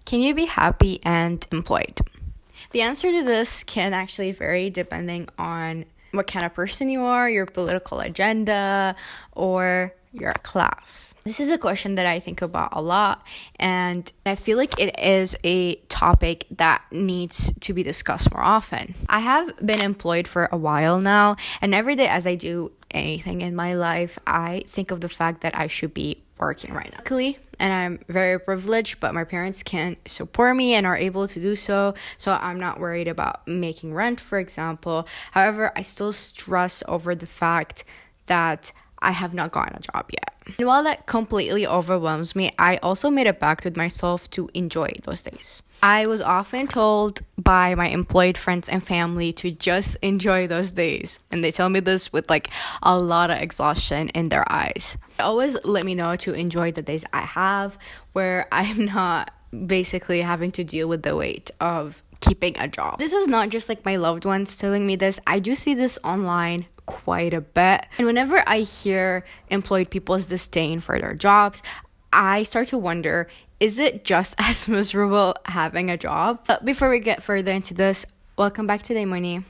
Can you be happy and employed? The answer to this can actually vary depending on what kind of person you are, your political agenda, or your class. This is a question that I think about a lot, and I feel like it is a topic that needs to be discussed more often. I have been employed for a while now, and every day as I do anything in my life, I think of the fact that I should be working right now. Luckily, and I'm very privileged, but my parents can support me and are able to do so I'm not worried about making rent, for example. However, I still stress over the fact that I have not gotten a job yet. And while that completely overwhelms me, I also made a pact with myself to enjoy those days. I was often told by my employed friends and family to just enjoy those days. And they tell me this with a lot of exhaustion in their eyes. They always let me know to enjoy the days I have where I'm not basically having to deal with the weight of keeping a job. This is not just my loved ones telling me this. I do see this online quite a bit. And whenever I hear employed people's disdain for their jobs, I start to wonder, is it just as miserable having a job? But before we get further into this, welcome back to Day Money.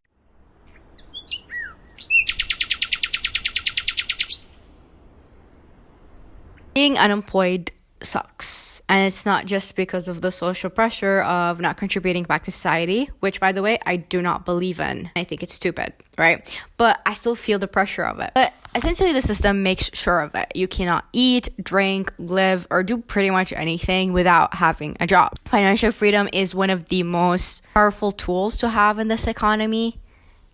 Being unemployed sucks. And it's not just because of the social pressure of not contributing back to society, which, by the way, I do not believe in. I think it's stupid, right? But I still feel the pressure of it. But essentially, the system makes sure of it. You cannot eat, drink, live, or do pretty much anything without having a job. Financial freedom is one of the most powerful tools to have in this economy.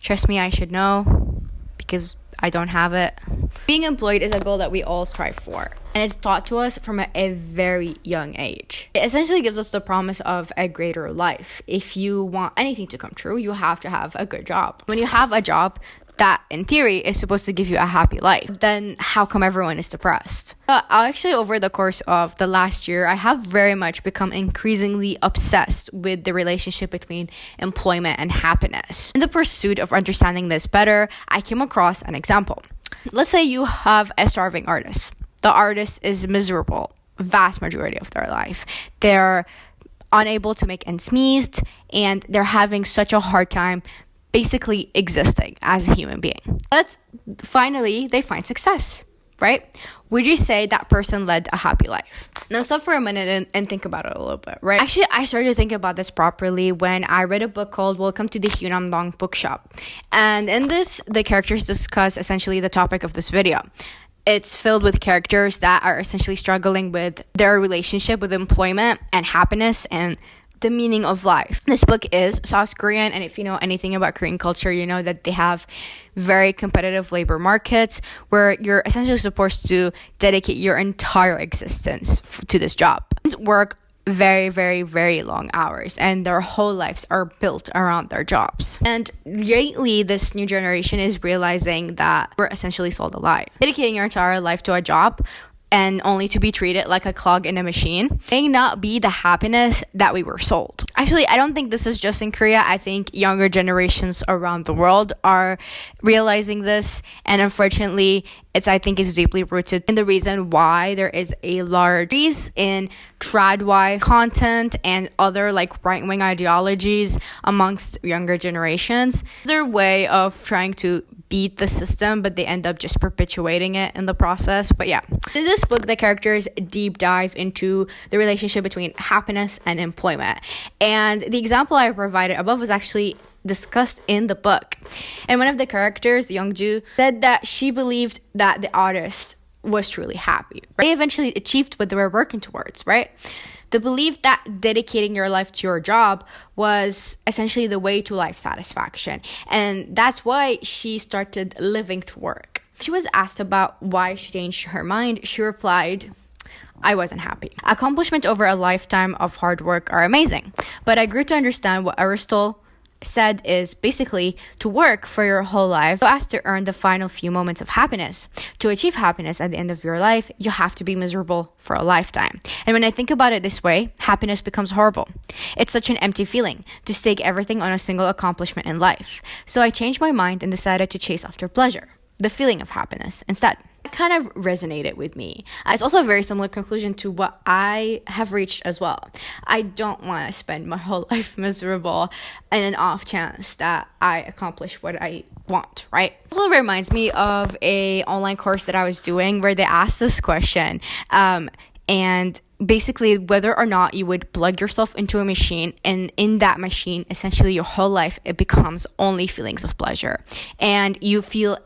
Trust me, I should know, because I don't have it. Being employed is a goal that we all strive for, and it's taught to us from a very young age. It essentially gives us the promise of a greater life. If you want anything to come true, you have to have a good job. When you have a job that, in theory, is supposed to give you a happy life, then how come everyone is depressed? Actually, over the course of the last year, I have very much become increasingly obsessed with the relationship between employment and happiness. In the pursuit of understanding this better, I came across an example. Let's say you have a starving artist. The artist is miserable vast majority of their life. They're unable to make ends meet, and they're having such a hard time basically existing as a human being. But finally, they find success, right? Would you say that person led a happy life? Now stop for a minute and think about it a little bit, right? Actually, I started to think about this properly when I read a book called Welcome to the Hyunam Bookshop. And in this, the characters discuss essentially the topic of this video. It's filled with characters that are essentially struggling with their relationship with employment and happiness and the meaning of life. This book is South Korean, and if you know anything about Korean culture, you know that they have very competitive labor markets where you're essentially supposed to dedicate your entire existence to this job. Work very, very, very long hours, and their whole lives are built around their jobs. And lately, this new generation is realizing that we're essentially sold a lie. Dedicating your entire life to a job and only to be treated like a clog in a machine may not be the happiness that we were sold. Actually, I don't think this is just in Korea. I think younger generations around the world are realizing this, and unfortunately, I think it's deeply rooted in the reason why there is a large increase in tradwife content and other right-wing ideologies amongst younger generations. Their way of trying to beat the system, but they end up just perpetuating it in the process. But yeah, in this book, the characters deep dive into the relationship between happiness and employment. And the example I provided above was actually discussed in the book. And one of the characters, Youngju, said that she believed that the artist was truly happy. Right? They eventually achieved what they were working towards, right? The belief that dedicating your life to your job was essentially the way to life satisfaction. And that's why she started living to work. She was asked about why she changed her mind. She replied, I wasn't happy. Accomplishment over a lifetime of hard work are amazing, but I grew to understand what Aristotle said is basically to work for your whole life so as to earn the final few moments of happiness. To achieve happiness at the end of your life, you have to be miserable for a lifetime. And when I think about it this way, happiness becomes horrible. It's such an empty feeling to stake everything on a single accomplishment in life. So I changed my mind and decided to chase after pleasure, the feeling of happiness, instead. It kind of resonated with me. It's also a very similar conclusion to what I have reached as well. I don't want to spend my whole life miserable and an off chance that I accomplish what I want, right? It also reminds me of a online course that I was doing where they asked this question, and basically whether or not you would plug yourself into a machine, and in that machine essentially your whole life it becomes only feelings of pleasure and you feel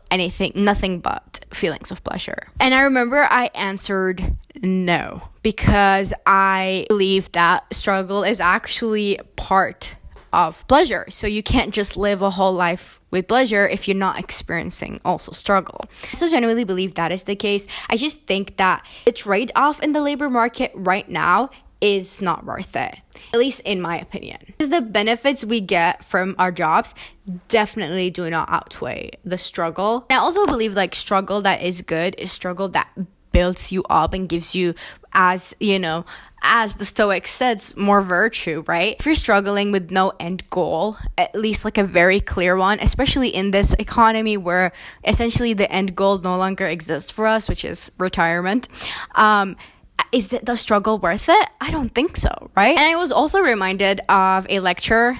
nothing but feelings of pleasure. And I remember I answered no, because I believe that struggle is actually part of pleasure. So you can't just live a whole life with pleasure if you're not experiencing also struggle. So I genuinely believe that is the case. I just think that the trade-off in the labor market right now is not worth it, at least in my opinion. Because the benefits we get from our jobs definitely do not outweigh the struggle. And I also believe like struggle that is good is struggle that builds you up and gives you, as the Stoics says, more virtue, right? If you're struggling with no end goal, at least like a very clear one, especially in this economy where essentially the end goal no longer exists for us, which is retirement, is the struggle worth it? I don't think so, right? And I was also reminded of a lecture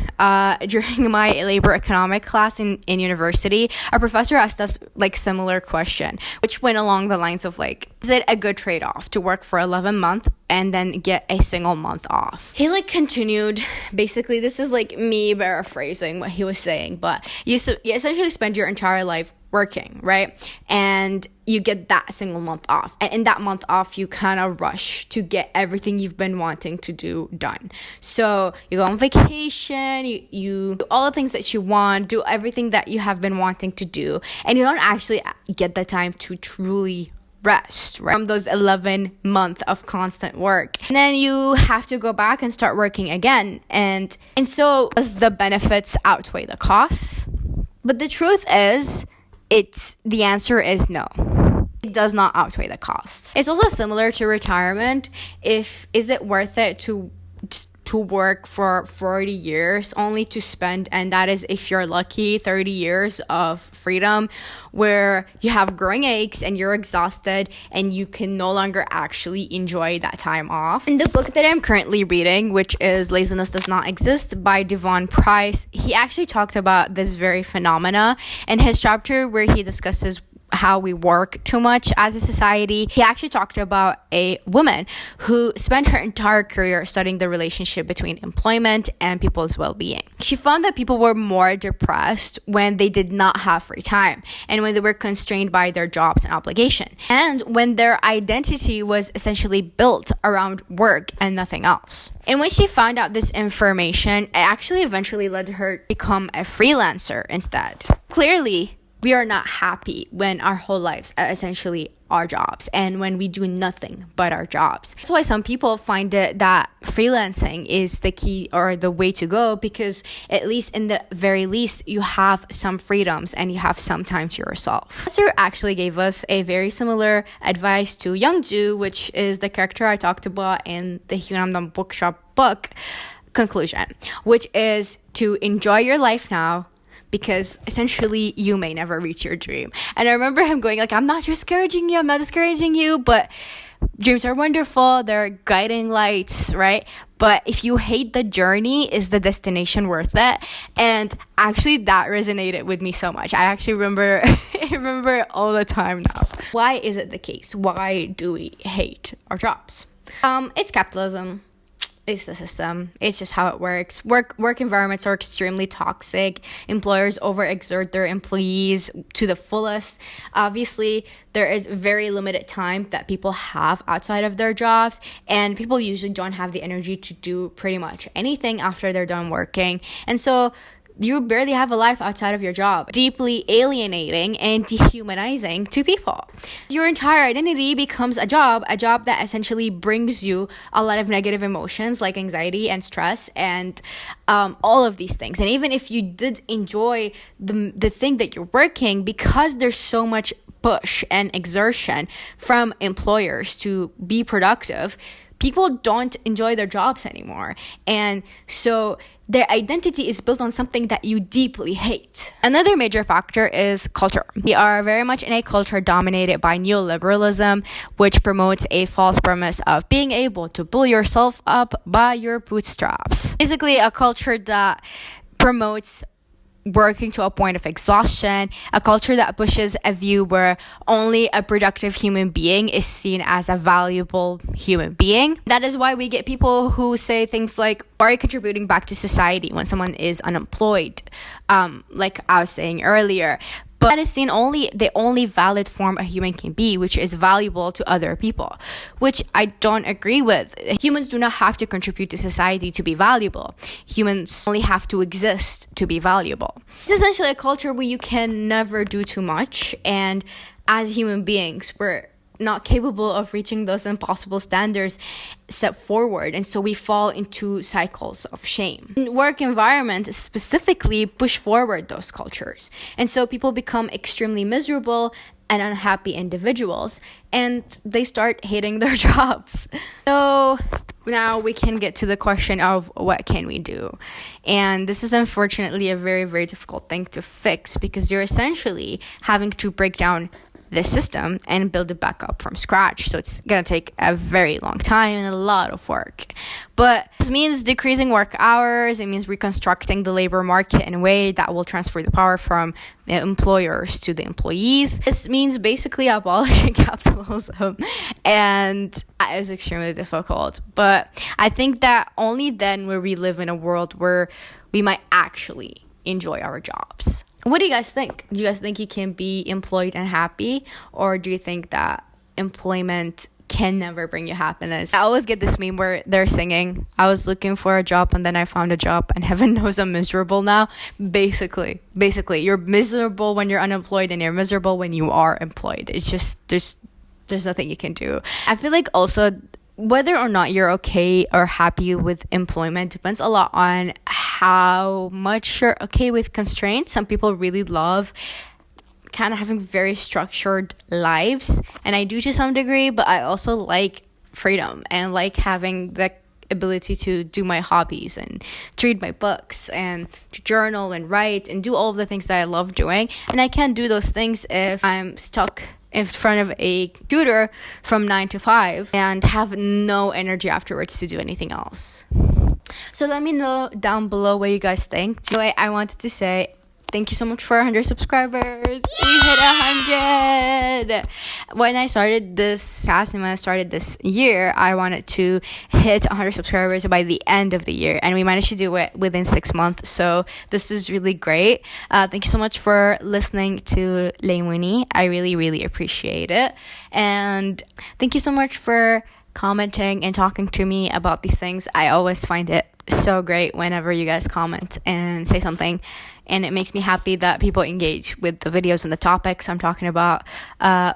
during my labor economic class in university. Our professor asked us like similar question, which went along the lines of like, is it a good trade-off to work for 11 months and then get a single month off? He like continued, basically this is like me paraphrasing what he was saying, but you essentially spend your entire life working, right? And you get that single month off. And in that month off, you kind of rush to get everything you've been wanting to do done. So you go on vacation, you do all the things that you want, do everything that you have been wanting to do, and you don't actually get the time to truly rest, right? From those 11 months of constant work. And then you have to go back and start working again. And so does the benefits outweigh the costs? But the truth is, the answer is no. It does not outweigh the costs. It's also similar to retirement. Is it worth it to work for 40 years only to spend, and that is if you're lucky, 30 years of freedom where you have growing aches and you're exhausted and you can no longer actually enjoy that time off? In the book that I'm currently reading, which is Laziness Does Not Exist by Devon Price, he actually talked about this very phenomena in his chapter where he discusses how we work too much as a society. He actually talked about a woman who spent her entire career studying the relationship between employment and people's well-being. She found that people were more depressed when they did not have free time and when they were constrained by their jobs and obligation, and when their identity was essentially built around work and nothing else. And when she found out this information, it actually eventually led her to become a freelancer instead. Clearly, we are not happy when our whole lives are essentially our jobs and when we do nothing but our jobs. That's why some people find it that freelancing is the key or the way to go, because at least in the very least you have some freedoms and you have some time to yourself. Professor actually gave us a very similar advice to Youngju, which is the character I talked about in the Hyunamdam Bookshop book conclusion, which is to enjoy your life now, because essentially you may never reach your dream. And I remember him going like, I'm not discouraging you, but dreams are wonderful, they're guiding lights, right? But if you hate the journey, is the destination worth it? And actually that resonated with me so much. I actually remember I remember it all the time now. Why is it the case? Why do we hate our jobs? It's capitalism. It's the system. It's just how it works. Work environments are extremely toxic. Employers overexert their employees to the fullest. Obviously, there is very limited time that people have outside of their jobs, and people usually don't have the energy to do pretty much anything after they're done working. And so you barely have a life outside of your job. Deeply alienating and dehumanizing to people. Your entire identity becomes a job that essentially brings you a lot of negative emotions like anxiety and stress and all of these things. And even if you did enjoy the thing that you're working, because there's so much push and exertion from employers to be productive, people don't enjoy their jobs anymore. And so their identity is built on something that you deeply hate. Another major factor is culture. We are very much in a culture dominated by neoliberalism, which promotes a false premise of being able to pull yourself up by your bootstraps. Basically, a culture that promotes working to a point of exhaustion, a culture that pushes a view where only a productive human being is seen as a valuable human being. That is why we get people who say things like, are you contributing back to society when someone is unemployed? Like I was saying earlier. But that is seen the only valid form a human can be, which is valuable to other people, which I don't agree with. Humans do not have to contribute to society to be valuable. Humans only have to exist to be valuable. It's essentially a culture where you can never do too much, and as human beings, we're not capable of reaching those impossible standards set forward, and so we fall into cycles of shame. Work environments specifically push forward those cultures, and so people become extremely miserable and unhappy individuals, and they start hating their jobs. So now we can get to the question of what can we do? And this is unfortunately a very, very difficult thing to fix, because you're essentially having to break down the system and build it back up from scratch. So it's gonna take a very long time and a lot of work. But this means decreasing work hours. It means reconstructing the labor market in a way that will transfer the power from the employers to the employees. This means basically abolishing capitalism, and that is extremely difficult. But I think that only then will we live in a world where we might actually enjoy our jobs. What do you guys think? Do you guys think you can be employed and happy? Or do you think that employment can never bring you happiness? I always get this meme where they're singing, I was looking for a job and then I found a job and heaven knows I'm miserable now. Basically, you're miserable when you're unemployed and you're miserable when you are employed. It's just, there's nothing you can do. I feel like also whether or not you're okay or happy with employment depends a lot on how much you're okay with constraints. Some people really love kind of having very structured lives, and I do to some degree, but I also like freedom and like having the ability to do my hobbies and to read my books and to journal and write and do all of the things that I love doing. And I can't do those things if I'm stuck in front of a computer from 9 to 5 and have no energy afterwards to do anything else. So let me know down below what you guys think. Anyway, I wanted to say thank you so much for 100 subscribers. Yeah! We hit 100. When I started this cast and when I started this year, I wanted to hit 100 subscribers by the end of the year, and we managed to do it within 6 months. So this is really great. Thank you so much for listening to Leimuni. I really, really appreciate it. And thank you so much for commenting and talking to me about these things. I always find it so great whenever you guys comment and say something, and it makes me happy that people engage with the videos and the topics I'm talking about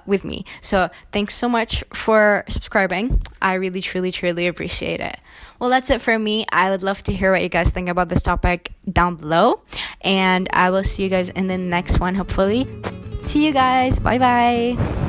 with me. So thanks so much for subscribing. I really, truly, truly appreciate it. Well, that's it for me. I would love to hear what you guys think about this topic down below, and I will see you guys in the next one, hopefully. See you guys. Bye bye.